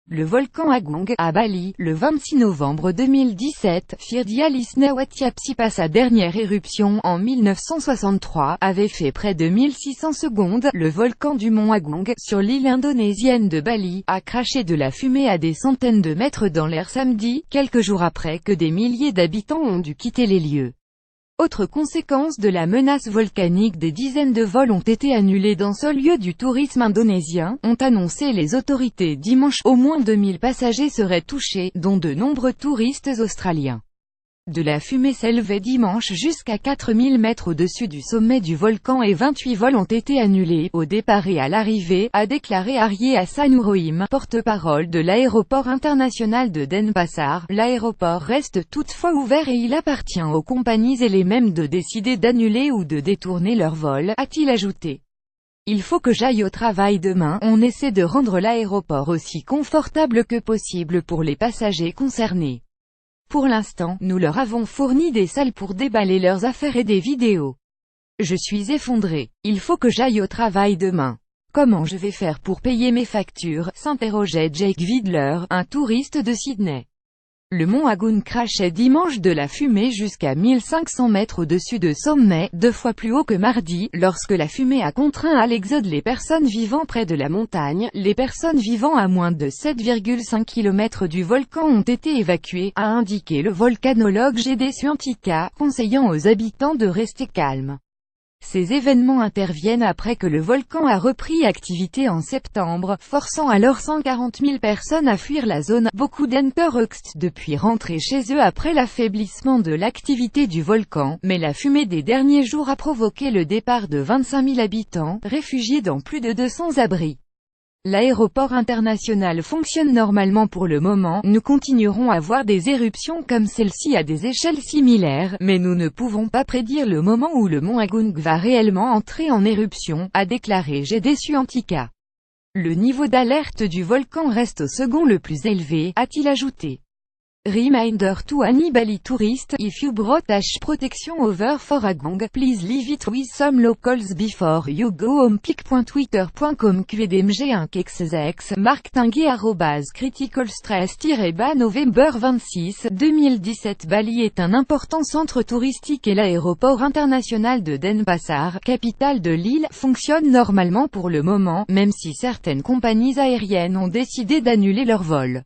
Le volcan Agung, à Bali, le 26 novembre 2017, Firdialisnawatiapsi passe sa dernière éruption, en 1963, avait fait près de 1600 secondes. Le volcan du mont Agung, sur l'île indonésienne de Bali, a craché de la fumée à des centaines de mètres dans l'air samedi, quelques jours après que des milliers d'habitants ont dû quitter les lieux. Autre conséquence de la menace volcanique, des dizaines de vols ont été annulés dans ce lieu du tourisme indonésien, ont annoncé les autorités dimanche. Au moins 2000 passagers seraient touchés, dont de nombreux touristes australiens. De la fumée s'élevait dimanche jusqu'à 4000 mètres au-dessus du sommet du volcan et 28 vols ont été annulés, au départ et à l'arrivée, a déclaré Arye Hasanurohim, porte-parole de l'aéroport international de Denpasar. L'aéroport reste toutefois ouvert et il appartient aux compagnies et les mêmes de décider d'annuler ou de détourner leur vol, a-t-il ajouté. Il faut que j'aille au travail demain, on essaie de rendre l'aéroport aussi confortable que possible pour les passagers concernés. Pour l'instant, nous leur avons fourni des salles pour déballer leurs affaires et des vidéos. Je suis effondré. Il faut que j'aille au travail demain. Comment je vais faire pour payer mes factures, s'interrogeait Jake Vidler, un touriste de Sydney. Le mont Agung crachait dimanche de la fumée jusqu'à 1500 mètres au-dessus de sommet, 2 fois plus haut que mardi, lorsque la fumée a contraint à l'exode les personnes vivant près de la montagne. Les personnes vivant à moins de 7,5 km du volcan ont été évacuées, a indiqué le volcanologue Gede Suantika, conseillant aux habitants de rester calmes. Ces événements interviennent après que le volcan a repris activité en septembre, forçant alors 140 000 personnes à fuir la zone. Beaucoup d'Enterhoxt depuis rentrés chez eux après l'affaiblissement de l'activité du volcan, mais la fumée des derniers jours a provoqué le départ de 25 000 habitants, réfugiés dans plus de 200 abris. L'aéroport international fonctionne normalement pour le moment, nous continuerons à voir des éruptions comme celle-ci à des échelles similaires, mais nous ne pouvons pas prédire le moment où le mont Agung va réellement entrer en éruption, a déclaré Gede Suantika. Le niveau d'alerte du volcan reste au second le plus élevé, a-t-il ajouté. Reminder to any Bali tourist, if you brought ash protection over for Agung, please leave it with some locals before you go home. Pic.twitter.com QDMG1KXX, Marc Tinguet @criticalstress-ban November 26, 2017. Bali est un important centre touristique et l'aéroport international de Denpasar, capitale de l'île, fonctionne normalement pour le moment, même si certaines compagnies aériennes ont décidé d'annuler leurs vols.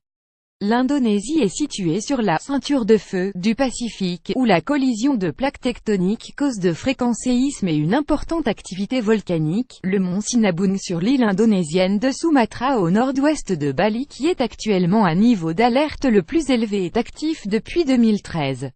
L'Indonésie est située sur la « ceinture de feu » du Pacifique, où la collision de plaques tectoniques cause de fréquents séismes et une importante activité volcanique. Le mont Sinabung sur l'île indonésienne de Sumatra au nord-ouest de Bali qui est actuellement à niveau d'alerte le plus élevé est actif depuis 2013.